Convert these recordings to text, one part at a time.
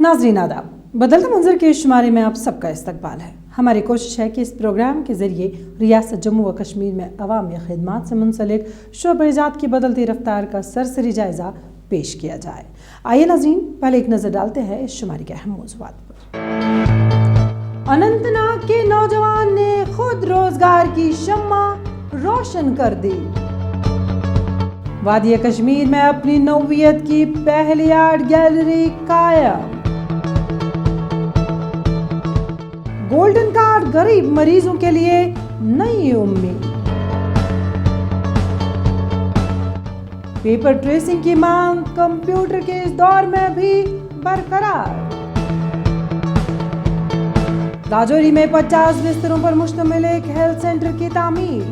नाज़रीन आदाब, बदलते मंजर के शुमारे में आप सबका इस्तकबाल है। हमारी कोशिश है कि इस प्रोग्राम के ज़रिए रियासत जम्मू व कश्मीर में अवामी खिदमात से मुंसलिक शोबेजात की बदलती रफ्तार का सरसरी जायज़ा पेश किया जाए। आइए नाज़रीन, पहले एक नज़र डालते हैं इस शुमारे के अहम मौज़ूआत पर। अनंतनाग के नौजवान ने खुद रोजगार की शम्मा रोशन कर दी। वादी कश्मीर में अपनी नौवियत की पहली आर्ट गैलरी कायम। गोल्डन कार्ड गरीब मरीजों के लिए नई उम्मीद। पेपर ट्रेसिंग की मांग कंप्यूटर के इस दौर में भी बरकरार। राजौरी में 50 बिस्तरों पर मुश्तमिल एक हेल्थ सेंटर की तामीर।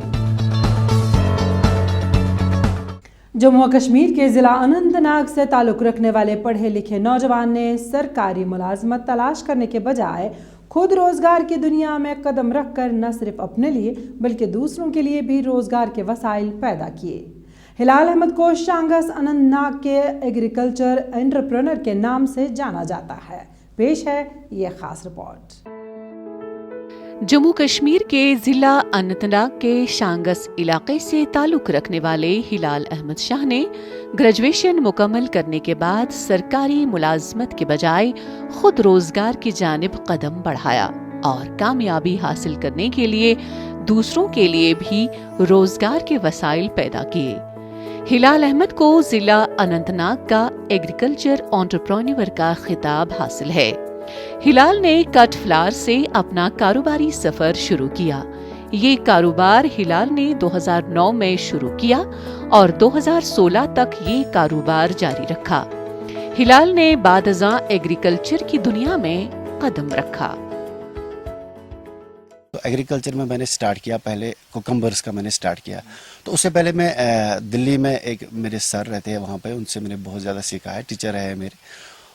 जम्मू व कश्मीर के जिला अनंतनाग से ताल्लुक रखने वाले पढ़े लिखे नौजवान ने सरकारी मुलाजमत तलाश करने के बजाय खुद रोजगार की दुनिया में कदम रखकर न सिर्फ अपने लिए बल्कि दूसरों के लिए भी रोजगार के वसाइल पैदा किए। हिलाल अहमद को शांगस अनंतनाग के एग्रीकल्चर एंटरप्रेन्योर के नाम से जाना जाता है। पेश है ये खास रिपोर्ट। जम्मू कश्मीर के जिला अनंतनाग के शांगस इलाके से ताल्लुक रखने वाले हिलाल अहमद शाह ने ग्रेजुएशन मुकम्मल करने के बाद सरकारी मुलाजमत के बजाय खुद रोजगार की जानिब कदम बढ़ाया और कामयाबी हासिल करने के लिए दूसरों के लिए भी रोजगार के वसाइल पैदा किए। हिलाल अहमद को जिला अनंतनाग का एग्रीकल्चर एंटरप्रेन्योर का खिताब हासिल है। हिलाल ने कट फ्लावर से अपना कारोबारी सफर शुरू किया। ये कारोबार हिलाल ने 2009 में शुरू किया और 2016 तक ये कारोबार जारी रखा। हिलाल ने बादज़ां एग्रीकल्चर की दुनिया में कदम रखा। तो एग्रीकल्चर में मैंने स्टार्ट किया, पहले कुकम्बर्स का मैंने स्टार्ट किया। तो उससे पहले मैं दिल्ली में एक मेरे सर रहते हैं, वहाँ पे उनसे मैंने बहुत ज़्यादा सीखा है, टीचर है मेरे,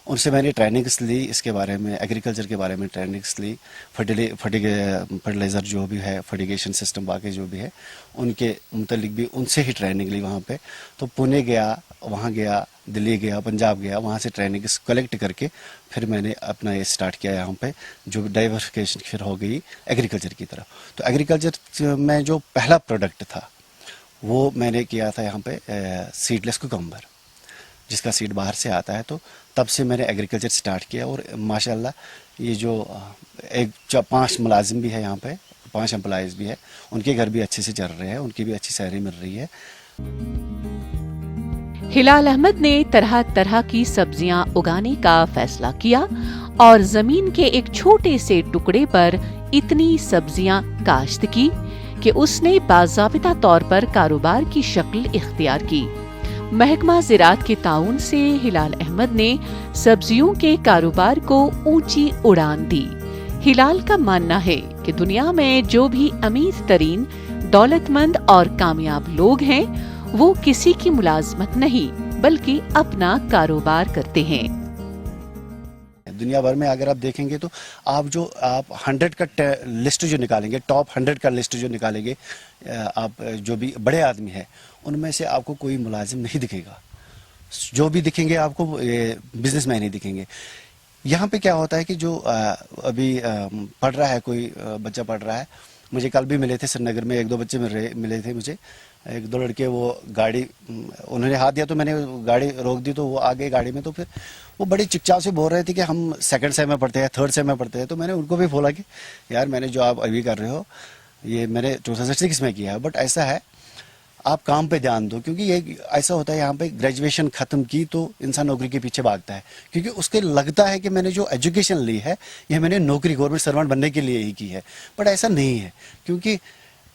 उनसे मैंने ट्रेनिंग्स ली इसके बारे में, एग्रीकल्चर के बारे में ट्रेनिंग्स ली। फर्टिलाइज़र जो भी है, फर्टिगेशन सिस्टम बाकी जो भी है, उनके मुतल्लिक भी उनसे ही ट्रेनिंग ली वहाँ पे। तो पुणे गया, वहाँ गया, दिल्ली गया, पंजाब गया, वहाँ से ट्रेनिंग्स कलेक्ट करके फिर मैंने अपना ये स्टार्ट किया यहाँ पे, जो डाइवर्सिफिकेशन फिर हो गई एग्रीकल्चर की तरफ। तो एग्रीकल्चर में जो पहला प्रोडक्ट था वो मैंने किया था यहाँ पे सीडलेस कुकम्बर, जिसका सीड बाहर से आता है। तो तब से मैंने एग्रीकल्चर स्टार्ट किया और माशाल्लाह ये जो 5 मुलाजिम भी है यहाँ पे, 5 एम्प्लॉइज़ भी है, उनके घर भी अच्छे से चल रहे हैं, उनकी भी अच्छी सैलरी मिल रही है। हिलाल अहमद ने तरह तरह की सब्जियां उगाने का फैसला किया और जमीन के एक छोटे से टुकड़े पर इतनी सब्जियां काश्त की कि उसने बाज़ाबिता तौर पर कारोबार की शक्ल इख्तियार की। महकमा ज़राअत के ताउन से हिलाल अहमद ने सब्जियों के कारोबार को ऊंची उड़ान दी। हिलाल का मानना है कि दुनिया में जो भी अमीर तरीन, दौलतमंद और कामयाब लोग हैं वो किसी की मुलाजमत नहीं बल्कि अपना कारोबार करते हैं। दुनिया भर में अगर आप देखेंगे तो आप 100 का लिस्ट जो निकालेंगे, टॉप 100 का लिस्ट जो निकालेंगे, आप जो भी बड़े आदमी है उनमें से आपको कोई मुलाजिम नहीं दिखेगा। जो भी दिखेंगे आपको बिजनेसमैन ही दिखेंगे। यहाँ पे क्या होता है कि जो अभी पढ़ रहा है, कोई बच्चा पढ़ रहा है, मुझे कल भी मिले थे श्रीनगर में, 1-2 बच्चे मिले थे मुझे, 1-2 लड़के, वो गाड़ी उन्होंने हाथ दिया तो मैंने गाड़ी रोक दी, तो वो आगे गाड़ी में, तो फिर वो बड़ी चिकचाव से बोल रहे थे कि हम 2nd सेम में पढ़ते हैं, 3rd सेम में पढ़ते हैं। तो मैंने उनको भी बोला कि यार मैंने जो आप अभी कर रहे हो ये मैंने 2006 में किया है, बट ऐसा है आप काम पे ध्यान दो, क्योंकि ये ऐसा होता है यहाँ पे ग्रेजुएशन ख़त्म की तो इंसान नौकरी के पीछे भागता है, क्योंकि उसके लगता है कि मैंने जो एजुकेशन ली है ये मैंने नौकरी, गवर्नमेंट सर्वेंट बनने के लिए ही की है, बट ऐसा नहीं है। क्योंकि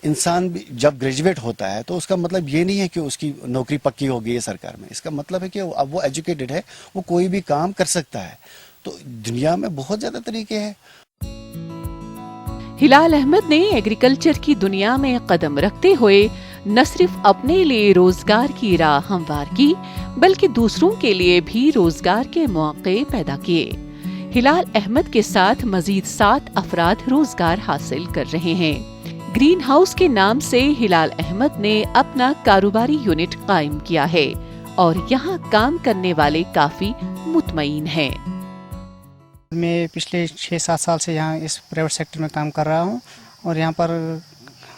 इंसान भी जब ग्रेजुएट होता है तो उसका मतलब ये नहीं है कि उसकी नौकरी पक्की हो गई है सरकार में। इसका मतलब है कि अब वो एजुकेटेड है, वो कोई भी काम कर सकता है। तो दुनिया में बहुत ज़्यादा तरीके हैं। हिलाल अहमद ने एग्रीकल्चर की दुनिया में कदम रखते हुए न सिर्फ अपने लिए रोजगार की राह हमवार की बल्कि दूसरों के लिए भी रोजगार के मौके पैदा किए। हिलाल अहमद के साथ मजीद 7 अफराद रोजगार हासिल कर रहे हैं। ग्रीन हाउस के नाम से हिलाल अहमद ने अपना कारोबारी यूनिट कायम किया है और यहाँ काम करने वाले काफी मुतमईन हैं। میں پچھلے 6-7 سال سے یہاں اس پرائیویٹ سیکٹر میں کام کر رہا ہوں اور یہاں پر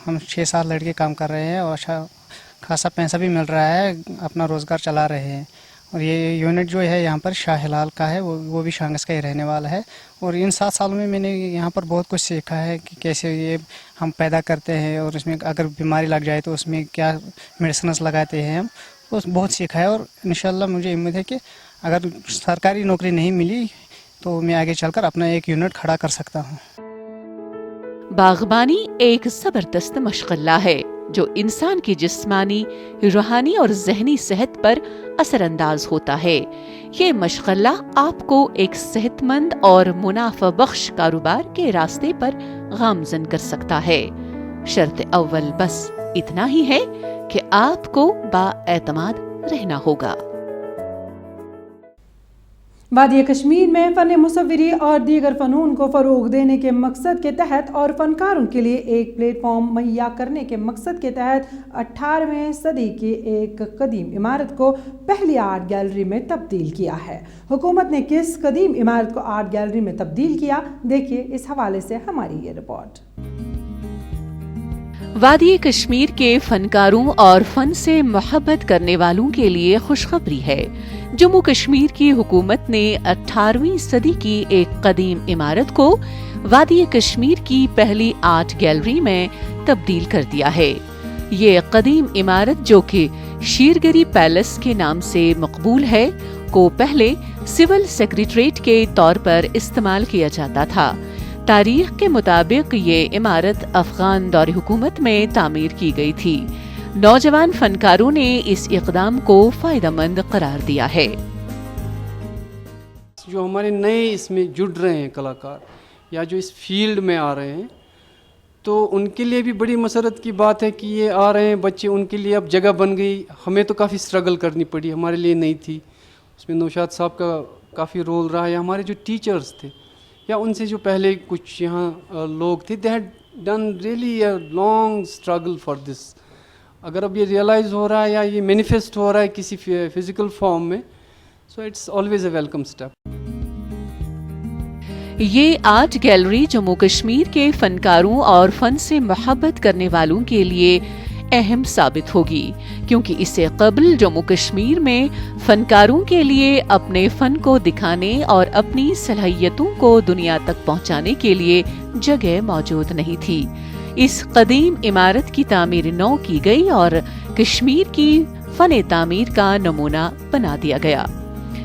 ہم 6-7 لڑکے کام کر رہے ہیں اور اچھا خاصا پیسہ بھی مل رہا ہے, اپنا روزگار چلا رہے ہیں. اور یہ یونٹ جو ہے یہاں پر شاہ ہلال کا ہے, وہ بھی شانگس کا ہی رہنے والا ہے. اور ان 7 سالوں میں نے یہاں پر بہت کچھ سیکھا ہے کہ کیسے یہ ہم پیدا کرتے ہیں اور اس میں اگر بیماری لگ جائے تو اس میں کیا میڈیسنس لگاتے ہیں. ہم بہت سیکھا ہے اور انشاءاللہ مجھے امید ہے کہ اگر سرکاری نوکری نہیں ملی تو میں آگے چل کر اپنا ایک یونٹ کھڑا کر سکتا ہوں. باغبانی ایک زبردست مشغلہ ہے جو انسان کی جسمانی, روحانی اور ذہنی صحت پر اثر انداز ہوتا ہے. یہ مشغلہ آپ کو ایک صحت مند اور منافع بخش کاروبار کے راستے پر گامزن کر سکتا ہے. شرط اول بس اتنا ہی ہے کہ آپ کو بااعتماد رہنا ہوگا. وادی کشمیر میں فن مصوری اور دیگر فنون کو فروغ دینے کے مقصد کے تحت اور فنکاروں کے لیے ایک پلیٹ فارم مہیا کرنے کے مقصد کے تحت 18ویں صدی کی ایک قدیم عمارت کو پہلی آرٹ گیلری میں تبدیل کیا ہے. حکومت نے کس قدیم عمارت کو آرٹ گیلری میں تبدیل کیا, دیکھیے اس حوالے سے ہماری یہ رپورٹ. وادی کشمیر کے فنکاروں اور فن سے محبت کرنے والوں کے لیے خوشخبری ہے. جموں کشمیر کی حکومت نے 18ویں صدی کی ایک قدیم عمارت کو وادی کشمیر کی پہلی آرٹ گیلری میں تبدیل کر دیا ہے. یہ قدیم عمارت جو کہ شیرگری پیلس کے نام سے مقبول ہے کو پہلے سول سیکریٹریٹ کے طور پر استعمال کیا جاتا تھا. تاریخ کے مطابق یہ عمارت افغان دور حکومت میں تعمیر کی گئی تھی. نوجوان فنکاروں نے اس اقدام کو فائدہ مند قرار دیا ہے. جو ہمارے نئے اس میں جڑ رہے ہیں کلاکار یا جو اس فیلڈ میں آ رہے ہیں تو ان کے لیے بھی بڑی مسرت کی بات ہے کہ یہ آ رہے ہیں بچے, ان کے لیے اب جگہ بن گئی. ہمیں تو کافی سٹرگل کرنی پڑی, ہمارے لیے نہیں تھی. اس میں نوشاد صاحب کا کافی رول رہا ہے. ہمارے جو ٹیچرز تھے یا ان سے جو پہلے کچھ یہاں لوگ تھے, they had done really a long struggle for this. اگر اب یہ ریئلائز ہو رہا ہے یا یہ مینیفیسٹ ہو رہا ہے کسی فزیکل فارم میں, so it's always a welcome step. یہ آرٹ گیلری جموں کشمیر کے فنکاروں اور فن سے محبت کرنے والوں کے لیے اہم ثابت ہوگی, کیونکہ اس سے قبل جموں کشمیر میں فنکاروں کے لیے اپنے فن کو دکھانے اور اپنی صلاحیتوں کو دنیا تک پہنچانے کے لیے جگہ موجود نہیں تھی. اس قدیم عمارت کی تعمیر نو کی گئی اور کشمیر کی فن تعمیر کا نمونہ بنا دیا گیا.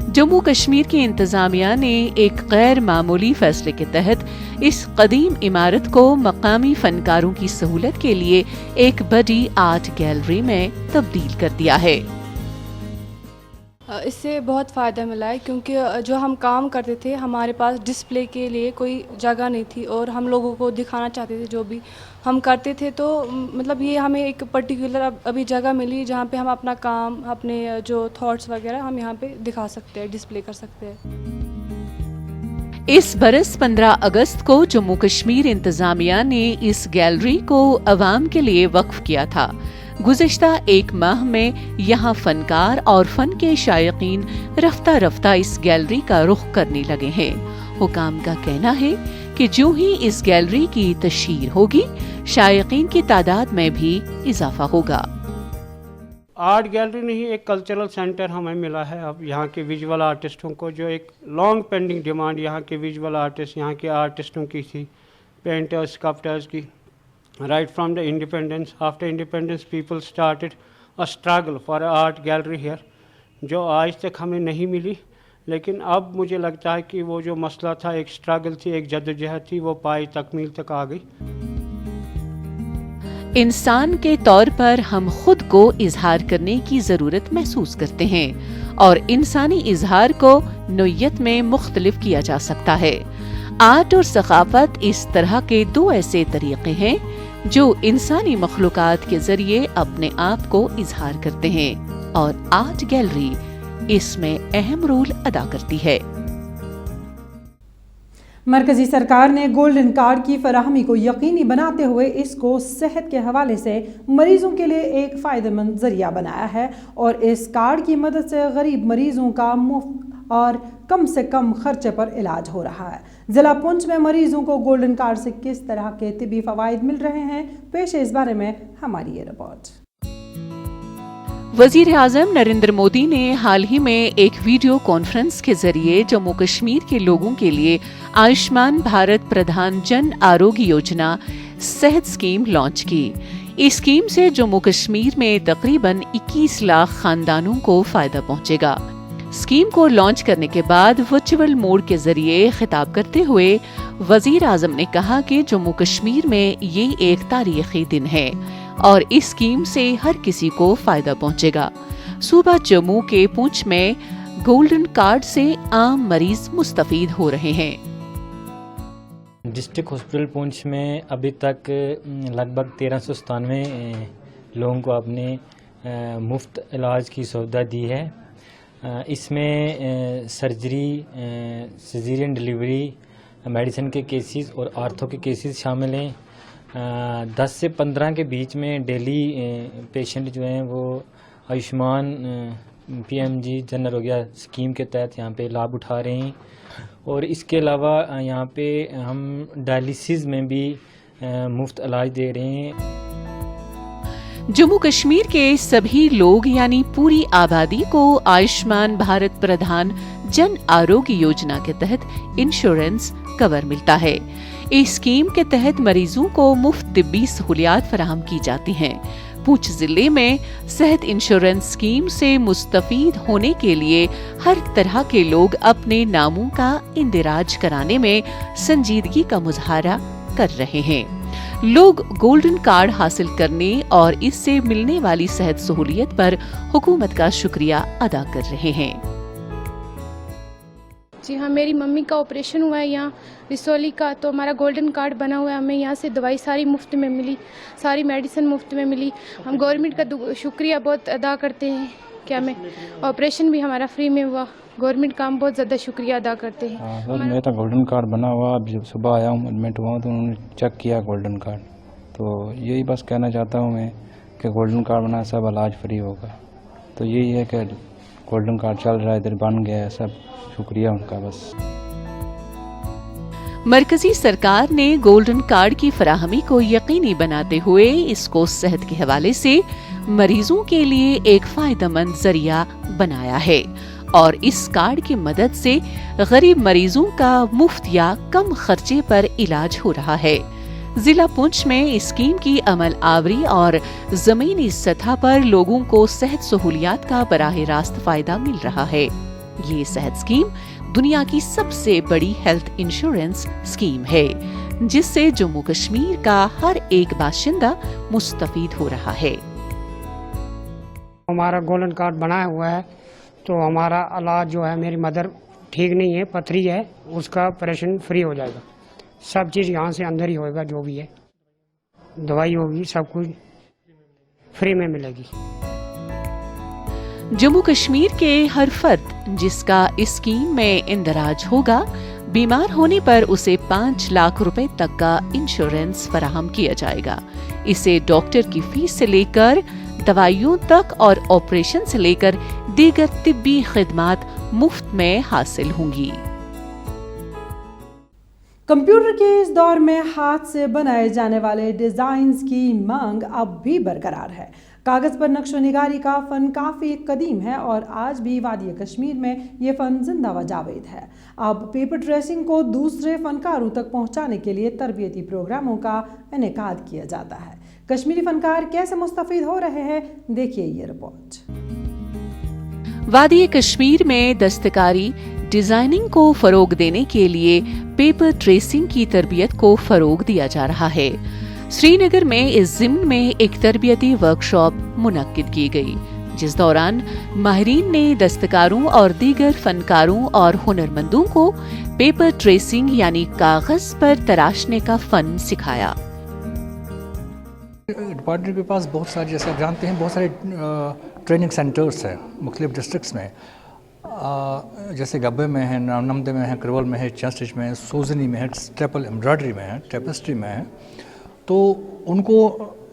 جموں کشمیر کی انتظامیہ نے ایک غیر معمولی فیصلے کے تحت اس قدیم عمارت کو مقامی فنکاروں کی سہولت کے لیے ایک بڑی آرٹ گیلری میں تبدیل کر دیا ہے. اس سے بہت فائدہ ملا ہے کیونکہ جو ہم کام کرتے تھے ہمارے پاس ڈسپلے کے لیے کوئی جگہ نہیں تھی اور ہم لوگوں کو دکھانا چاہتے تھے جو بھی ہم کرتے تھے. تو مطلب یہ ہمیں ایک پرٹیکولر ابھی جگہ ملی جہاں پہ ہم اپنا کام, اپنے جو تھاٹس وغیرہ ہم یہاں پہ دکھا سکتے ہیں, ڈسپلے کر سکتے ہیں. اس برس 15 اگست کو جموں کشمیر انتظامیہ نے اس گیلری کو عوام کے لیے وقف کیا تھا. گزشتہ ایک ماہ میں یہاں فنکار اور فن کے شائقین رفتہ رفتہ اس گیلری کا رخ کرنے لگے ہیں. حکام کا کہنا ہے کہ جو ہی اس گیلری کی تشہیر ہوگی شائقین کی تعداد میں بھی اضافہ ہوگا. آرٹ گیلری نہیں, ایک کلچرل سینٹر ہمیں ملا ہے اب یہاں کے ویژول آرٹسٹوں کو, جو ایک لانگ پینڈنگ ڈیمانڈ یہاں کے ویژول آرٹسٹ, یہاں کے آرٹسٹوں کی تھی, پینٹرز, اسکلپٹرز کی. Right from the independence, after independence, people started a struggle for an art gallery here, جو آج تک ہمیں نہیں ملی. لیکن اب مجھے لگتا ہے کہ وہ جو مسئلہ تھا, ایک اسٹرگل تھی, ایک جدوجہد تھی, وہ پائی تکمیل تک آ گئی. انسان کے طور پر ہم خود کو اظہار کرنے کی ضرورت محسوس کرتے ہیں اور انسانی اظہار کو نوعیت میں مختلف کیا جا سکتا ہے. آرٹ اور ثقافت اس طرح کے دو ایسے طریقے ہیں جو انسانی مخلوقات کے ذریعے اپنے آپ کو اظہار کرتے ہیں اور آرٹ گیلری اس میں اہم رول ادا کرتی ہے. مرکزی سرکار نے گولڈن کارڈ کی فراہمی کو یقینی بناتے ہوئے اس کو صحت کے حوالے سے مریضوں کے لیے ایک فائدہ مند ذریعہ بنایا ہے اور اس کارڈ کی مدد سے غریب مریضوں کا مفت اور کم سے کم خرچے پر علاج ہو رہا ہے۔ ضلع پونچھ میں مریضوں کو گولڈن کارڈ سے کس طرح کے طبی فوائد مل رہے ہیں، پیش ہے اس بارے میں ہماری یہ رپورٹ۔ وزیر اعظم نریندر مودی نے حال ہی میں ایک ویڈیو کانفرنس کے ذریعے جموں کشمیر کے لوگوں کے لیے آیوشمان بھارت پردھان جن آروگیہ یوجنا صحت اسکیم لانچ کی۔ اس اسکیم سے جموں کشمیر میں تقریباً 21 لاکھ خاندانوں کو فائدہ پہنچے گا۔ اسکیم کو لانچ کرنے کے بعد ورچوئل موڈ کے ذریعے خطاب کرتے ہوئے وزیر اعظم نے کہا کہ جموں کشمیر میں یہ ایک تاریخی دن ہے اور اس اسکیم سے ہر کسی کو فائدہ پہنچے گا۔ صوبہ جموں کے پونچھ میں گولڈن کارڈ سے عام مریض مستفید ہو رہے ہیں۔ ڈسٹرکٹ ہاسپٹل پونچھ میں ابھی تک لگ بھگ 1397 لوگوں کو اپنے مفت علاج کی سہولت دی ہے۔ اس میں سرجری، سیزیرین ڈلیوری، میڈیسن کے کیسز اور آرتھو کے کیسز شامل ہیں۔ 10 سے 15 کے بیچ میں ڈیلی پیشنٹ جو ہیں وہ آیوشمان PMG جن آروگیہ اسکیم کے تحت یہاں پہ لابھ اٹھا رہے ہیں، اور اس کے علاوہ یہاں پہ ہم ڈائلیسس میں بھی مفت علاج دے رہے ہیں۔ جموں کشمیر کے سبھی لوگ یعنی پوری آبادی کو آیوشمان بھارت پردھان جن آروگیہ یوجنا کے تحت انشورنس کور ملتا ہے۔ اس اسکیم کے تحت مریضوں کو مفت طبی سہولیات فراہم کی جاتی ہیں۔ پونچھ ضلع میں صحت انشورنس اسکیم سے مستفید ہونے کے لیے ہر طرح کے لوگ اپنے ناموں کا اندراج کرانے میں سنجیدگی کا مظاہرہ کر رہے ہیں۔ لوگ گولڈن کارڈ حاصل کرنے اور اس سے ملنے والی صحت سہولیت پر حکومت کا شکریہ ادا کر رہے ہیں۔ جی ہاں، میری ممی کا آپریشن ہوا ہے یہاں رسولی کا، تو ہمارا گولڈن کارڈ بنا ہوا ہے، ہمیں یہاں سے دوائی ساری مفت میں ملی، ساری میڈیسن مفت میں ملی۔ ہم گورنمنٹ کا شکریہ بہت ادا کرتے ہیں کہ ہمیں آپریشن بھی ہمارا فری میں ہوا۔ گورنمنٹ کا ہم بہت زیادہ شکریہ ادا کرتے ہیں۔ میرا گولڈن کارڈ بنا ہوا، اب جب صبح آیا ہوں ایڈمٹ ہوا تو انہوں نے چیک کیا گولڈن کارڈ، تو یہی بس کہنا چاہتا ہوں میں کہ گولڈن کارڈ بنا سب علاج فری ہوگا، تو یہی ہے کہ گولڈن کارڈ چل رہا ہے، ادھر بن گیا ہے، سب شکریہ ان کا بس۔ مرکزی سرکار نے گولڈن کارڈ کی فراہمی کو یقینی بناتے ہوئے اس کو صحت کے حوالے سے مریضوں کے لیے ایک فائدہ مند ذریعہ بنایا ہے، اور اس کارڈ کی مدد سے غریب مریضوں کا مفت یا کم خرچے پر علاج ہو رہا ہے۔ ضلع پونچھ میں اسکیم کی عمل آوری اور زمینی سطح پر لوگوں کو صحت سہولیات کا براہ راست فائدہ مل رہا ہے۔ یہ صحت اسکیم دنیا کی سب سے بڑی ہیلتھ انشورنس اسکیم ہے، جس سے جموں کشمیر کا ہر ایک باشندہ مستفید ہو رہا ہے۔ ہمارا گولڈن کارڈ بنایا ہوا ہے تو ہمارا علاج جو ہے، میری مدر ٹھیک نہیں ہے، پتھری ہے، اس کا آپریشن فری ہو جائے گا، سب چیز یہاں سے اندر ہی ہوئے گا، جو بھی ہے دوائی ہوگی سب کچھ فری میں ملے گی۔ جموں کشمیر کے ہر فرد جس کا اس اسکیم میں اندراج ہوگا، بیمار ہونے پر اسے 5 لاکھ روپے تک کا انشورنس فراہم کیا جائے گا۔ اسے ڈاکٹر کی فیس سے لے کر دوائیوں تک اور آپریشن سے لے کر دیگر طبی خدمات مفت میں حاصل ہوں گی۔ کمپیوٹر کے اس دور میں ہاتھ سے بنائے جانے والے ڈیزائنز کی مانگ اب بھی برقرار ہے۔ کاغذ پر نقش و نگاری کا فن کافی قدیم ہے اور آج بھی وادی کشمیر میں یہ فن زندہ و جاوید ہے۔ اب پیپر ٹریسنگ کو دوسرے فنکاروں تک پہنچانے کے لیے تربیتی پروگراموں کا انعقاد کیا جاتا ہے۔ کشمیری فنکار کیسے مستفید ہو رہے ہیں، دیکھیے یہ رپورٹ۔ وادی کشمیر میں دستکاری ڈیزائننگ کو فروغ دینے کے لیے پیپر ٹریسنگ کی تربیت کو فروغ دیا جا رہا ہے۔ سری نگر میں اس ضمن میں ایک تربیتی ورکشاپ منعقد کی گئی، جس دوران ماہرین نے دستکاروں اور دیگر فنکاروں اور ہنرمندوں کو پیپر ٹریسنگ یعنی کاغذ پر تراشنے کا فن سکھایا۔ ڈپارٹمنٹ کے پاس بہت سارے، جیسے آپ جانتے ہیں، بہت سارے ٹریننگ سینٹرز ہیں مختلف ڈسٹرکٹس میں، جیسے گبے میں ہے، نامدے میں ہے، کرول میں ہے، چنسٹچ میں ہے، سوزنی میں ہے، اسٹیپل ایمبرائڈری میں ہے، ٹیپسٹری میں ہے، تو ان کو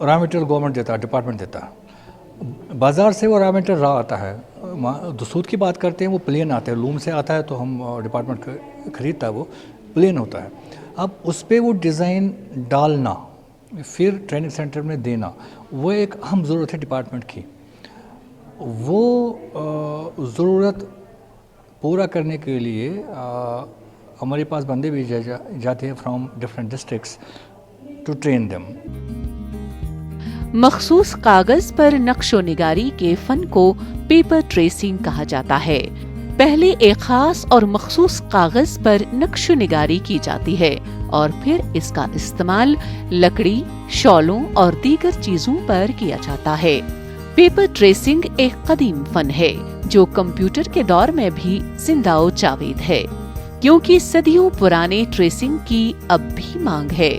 را مٹیریل گورنمنٹ دیتا ہے، ڈپارٹمنٹ دیتا ہے، بازار سے وہ را مٹیریل آتا ہے، सूद की बात करते हैं वो प्लेन आता है, लूम से आता है, तो हम डिपार्टमेंट खरीदता है, वो प्लेन होता है. अब उस पर वो डिज़ाइन डालना फिर ट्रेनिंग सेंटर में देना, वो एक अहम ज़रूरत है डिपार्टमेंट की. वो ज़रूरत पूरा करने के लिए हमारे पास बंदे भी जाते हैं from different districts to train them. मखसूस कागज पर नक्शो निगारी के फन को पेपर ट्रेसिंग कहा जाता है. पहले एक खास और मखसूस कागज पर नक्शो निगारी की जाती है और फिर इसका इस्तेमाल लकड़ी, शॉलों और दीगर चीजों पर किया जाता है. पेपर ट्रेसिंग एक कदीम फन है जो कंप्यूटर के दौर में भी जिंदा जावेद है, क्योंकि सदियों पुराने ट्रेसिंग की अब भी मांग है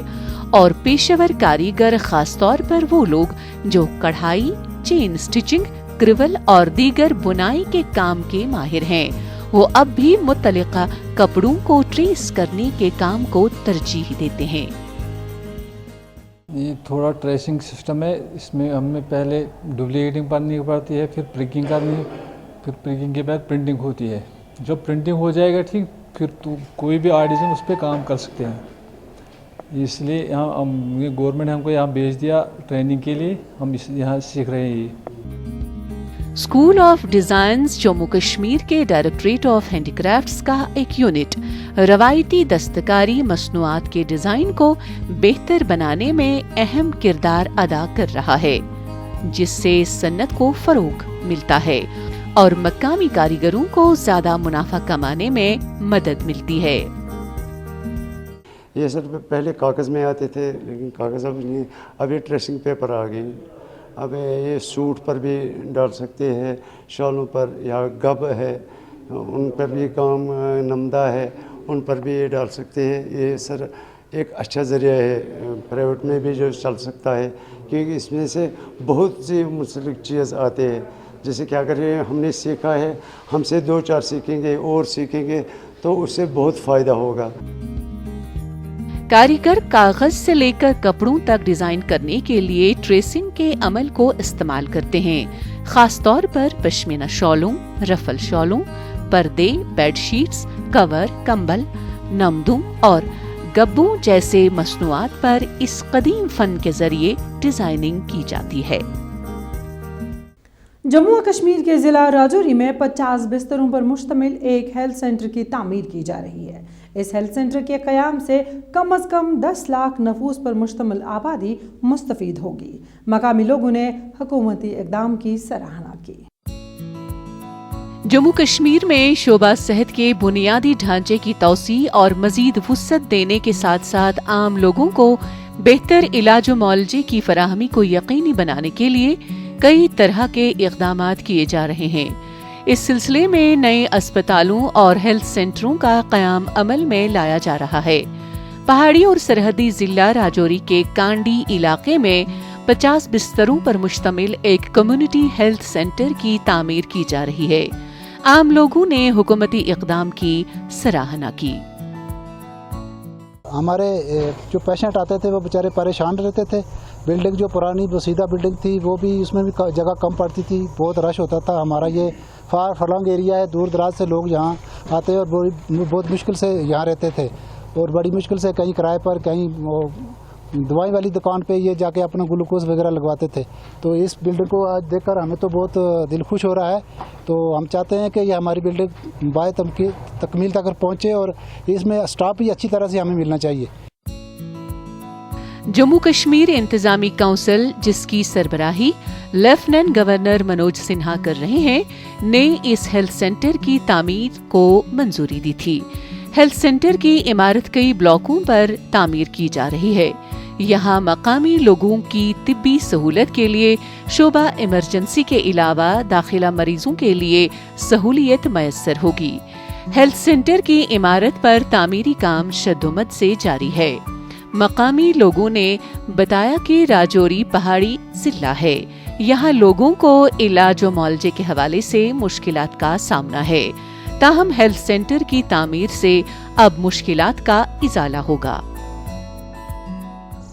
और पेशेवर कारीगर, खास तौर पर वो लोग जो कढ़ाई, चेन स्टिचिंग, क्रिवल और दीगर बुनाई के काम के माहिर हैं, वो अब भी मुतल्लिका कपड़ों को ट्रेस करने के काम को तरजीह देते हैं. ये थोड़ा ट्रेसिंग सिस्टम है. इसमें हमें पहले डुप्लीकेटिंग करनी पड़ती है, फिर प्रिकिंग करनी, फिर प्रिकिंग के बाद प्रिंटिंग होती है. जब प्रिंटिंग हो जाएगा ठीक, फिर तो कोई भी आर्टिसन उस पर काम कर सकते हैं. इसलिए यहाँ गवर्नमेंट ने हमको यहाँ भेज दिया ट्रेनिंग के लिए, हम यहाँ सीख रहे हैं. School of designs Jammu Kashmir के डायरेक्टरेट ऑफ हैंडीक्राफ्ट्स का एक यूनिट रवायती दस्तकारी मसनूआत के डिजाइन को बेहतर बनाने में अहम किरदार अदा कर रहा है, जिससे सन्नत को फरोग मिलता है और मकामी कारीगरों को ज्यादा मुनाफा कमाने में मदद मिलती है. ये सर पहले कागज़ में आते थे, लेकिन कागज़ अब नहीं, अब ये ट्रेसिंग पेपर आ गई. अब ये सूट पर भी डाल सकते हैं, शॉलों पर, या गब है उन पर भी काम, नमदा है उन पर भी ये डाल सकते हैं. ये सर एक अच्छा ज़रिया है, प्राइवेट में भी जो चल सकता है, क्योंकि इसमें से बहुत सी मुख्तलिफ चीज़ आते हैं. जैसे कि अगर ये हमने सीखा है, हमसे 2-4 सीखेंगे और सीखेंगे तो उससे बहुत फ़ायदा होगा. कारीगर कागज से लेकर कपड़ों तक डिजाइन करने के लिए ट्रेसिंग के अमल को इस्तेमाल करते हैं, खास तौर पर पश्मीना शॉलों, रफल शॉलों, पर्दे, बेडशीट्स, कवर, कंबल, नमदों और गब्बों जैसे मसनूआत पर इस कदीम फन के जरिए डिजाइनिंग की जाती है. जम्मू और कश्मीर के जिला राजौरी में 50 बिस्तरों पर मुश्तमिल एक हेल्थ सेंटर की तामीर की जा रही है. इस हेल्थ सेंटर के क़याम से कम अज़ कम 10 लाख नफूस पर मुश्तमिल आबादी मुस्तफ़ीद होगी. मकामी लोगों ने हुकूमती इक़दाम की सराहना की. जम्मू कश्मीर में शोबा सेहत के बुनियादी ढांचे की तौसी और मजीद वुसअत देने के साथ साथ आम लोगों को बेहतर इलाज व मुआलजे की फराहमी को यकीनी बनाने के लिए कई तरह के इक़दामात किए जा रहे हैं. इस सिलसिले में नए अस्पतालों और हेल्थ सेंटरों का क़याम अमल में लाया जा रहा है. पहाड़ी और सरहदी जिला राजौरी के कांडी इलाके में 50 बिस्तरों पर मुश्तमिल एक कम्युनिटी हेल्थ सेंटर की तामीर की जा रही है. आम लोगों ने हुकूमती इक़दाम की सराहना की. हमारे जो पेशेंट आते थे वो बेचारे परेशान रहते थे. बिल्डिंग जो पुरानी बसीदा बिल्डिंग थी वो भी, उसमें भी जगह कम पड़ती थी, बहुत रश होता था. हमारा ये फार फलंग एरिया है, दूर दराज से लोग यहाँ आते और बहुत मुश्किल से यहाँ रहते थे और बड़ी मुश्किल से कहीं किराए पर, कहीं दवाई वाली दुकान पे ये जाके अपना ग्लूकोज वगैरह लगवाते थे. तो इस बिल्डिंग को आज देखकर हमें तो बहुत दिल खुश हो रहा है. तो हम चाहते हैं कि ये हमारी बिल्डिंग बाय तकमील तक पहुँचे और इसमें स्टाफ भी अच्छी तरह से हमें मिलना चाहिए. जम्मू कश्मीर इंतजामी काउंसिल, जिसकी सरबराही लेफ्टिनेंट गवर्नर मनोज सिन्हा कर रहे हैं, ने इस हेल्थ सेंटर की तामीर को मंजूरी दी थी. हेल्थ सेंटर की इमारत कई ब्लॉकों पर तामीर की जा रही है. यहाँ मकामी लोगों की तिब्बी सहूलत के लिए शोबा इमरजेंसी के अलावा दाखिला मरीजों के लिए सहूलियत मैसर होगी. हेल्थ सेंटर की इमारत पर तामीरी काम शद्दोमत से जारी है. मकामी लोगों ने बताया कि राजौरी पहाड़ी जिला है. यहाँ लोगों को इलाज व मुआलजे के हवाले से मुश्किलात का सामना है. ताहम हेल्थ सेंटर की तामीर से अब मुश्किलात का इजाला होगा.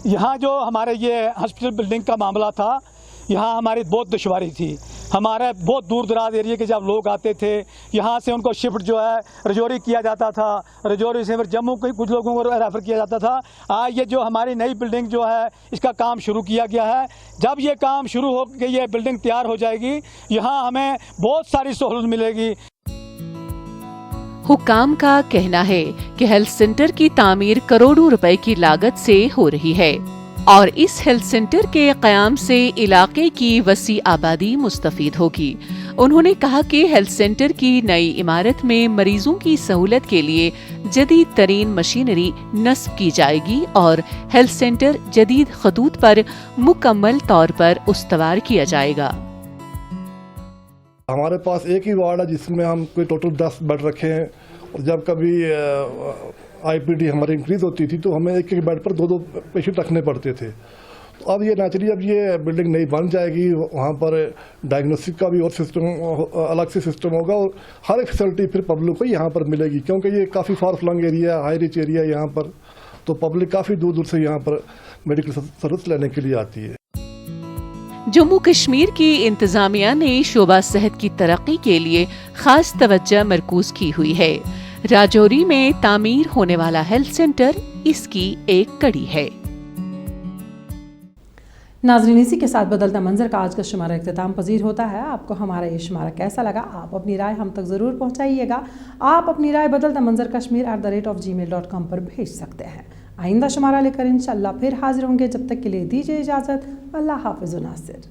यहाँ जो हमारे ये हॉस्पिटल बिल्डिंग का मामला था, यहाँ हमारी बहुत दुश्वारी थी। हमारे बहुत दूर दराज एरिया के जब लोग आते थे, यहाँ से उनको शिफ्ट जो है रजौरी किया जाता था, रजौरी से फिर जम्मू के कुछ लोगों को रेफ़र किया जाता था। आज ये जो हमारी नई बिल्डिंग जो है इसका काम शुरू किया गया है। जब ये काम शुरू हो के ये बिल्डिंग तैयार हो जाएगी, यहाँ हमें बहुत सारी सहूलत मिलेगी। हुक्काम का कहना है कि हेल्थ सेंटर की तामीर करोड़ों रुपए की लागत से हो रही है और इस हेल्थ सेंटर के क़याम से इलाके की वसी आबादी मुस्तफ़ीद होगी। उन्होंने कहा कि हेल्थ सेंटर की नई इमारत में मरीजों की सहूलत के लिए जदीद तरीन मशीनरी नस्ब की जाएगी और हेल्थ सेंटर जदीद खतूत पर मुकम्मल तौर पर उस्तवार किया जाएगा। हमारे पास एक ही वार्ड है जिसमें हम कोई टोटल 10 बेड रखे हैं और जब कभी आईपीडी हमारी इंक्रीज होती थी तो हमें एक एक बेड पर 2-2 पेशेंट रखने पड़ते थे। तो अब ये नेचुरली अब ये बिल्डिंग नई बन जाएगी, वहाँ पर डायग्नोस्टिक का भी और सिस्टम अलग से सिस्टम होगा और हर एक फैसिलिटी फिर पब्लिक को यहाँ पर मिलेगी, क्योंकि ये काफ़ी far flung area, high reach area यहाँ पर, तो पब्लिक काफ़ी दूर दूर से यहाँ पर मेडिकल सर्विस लेने के लिए आती है। जम्मू कश्मीर की इंतजामिया ने शोबा सेहत की तरक्की के लिए खास तवज्जो मरकूज की हुई है। राजौरी में तामीर होने वाला हेल्थ सेंटर इसकी एक कड़ी है। नाज़रीन, इसी के साथ बदलता मंजर का आज का शुमारा इख्तिताम पजीर होता है। आपको हमारा ये शुमारा कैसा लगा? आप अपनी राय हम तक ज़रूर पहुँचाइएगा। आप अपनी राय बदलता मंजर kashmir@gmail.com पर भेज सकते हैं। आइंदा शुमारा लेकर इंशाअल्लाह फिर हाजिर होंगे। जब तक के लिए दीजिए इजाज़त। अल्लाह हाफ़िज़ नासिर।